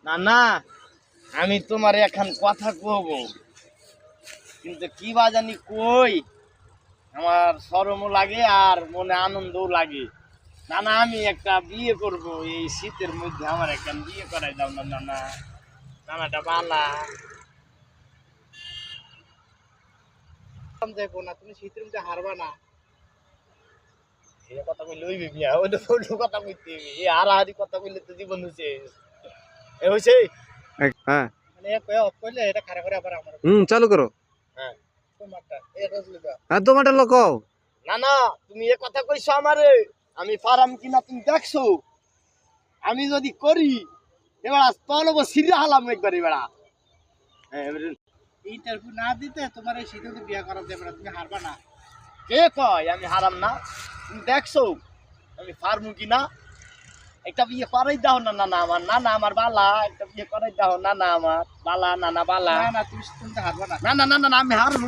না না, আমি তোমার এখন কথা কব, কিন্তু কি বা জানি কই, আমার শরমও লাগে আর মনে আনন্দও লাগে। না না, আমি একটা বিয়ে করব এই শীতের মধ্যে, আমার একটা বিয়ে করাই দাও না। না না, নানাটা বালা যাইবো না, তুমি শীতের মধ্যে হারবা না। এই কথা কইলে ওই বিয়া ওই তো ছোট কথা কইতে এই হারাহারি কথা কইলে তো জীবন হচ্ছে এ হইছে। হ্যাঁ মানে এক কয়ে অফ করলে এটা খারাপ করে আবার আমার চালু করো। হ্যাঁ, তোমারটা এটা হচ্ছে দাও। হ্যাঁ তোমারটা লোক না না, তুমি এ কথা কইছো আমারে, আমি পারাম কিনা তুমি দেখছো? আমি যদি করি এবার তলব সিরিয়া হালাম একবারে বেড়া। হ্যাঁ, ইন্টারভিউ না দিতে তোমার এই শীতের মধ্যে বিয়ে করা যাবে না, তুমি হারবা না। কে কয় আমি হারাম না? তুমি দেখছো আমি পারমু কিনা? একটা বিয়ে করাই দাও না। না না, আমার না না, আমার বালা, একটা বিয়ে করাই দাও। না না, আমার বালা, না না বালা। না না, তুমি শীতের মধ্যে হারবা না। না না না না না, আমি হারবো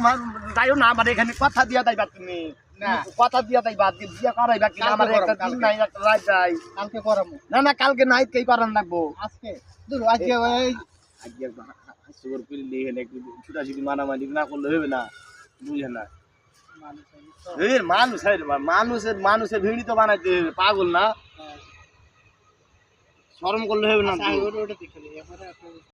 যাইও না, আমার এখানে কথা দিয়া দাইবা তুমি। না। কথা দিয়া দাইবা, বিয়ে করাইবা কিনা? আমার কালকে একটা করো, দিন কালকে। নাই, একটা রাত যাই। কালকে করামু। না না, কালকে নাইট কেই করান লাগবো। আজকে দূর আজকে ওই আজকে হাস্যকর করলে এখানে একটু ছুটাছুটি মানামানি না করলে হবে না, বুঝে না। মানুষের ভিড়ি তো বানাইতে হবে, পাগল না, শরম করলে হবে না তো। ওটা দেখে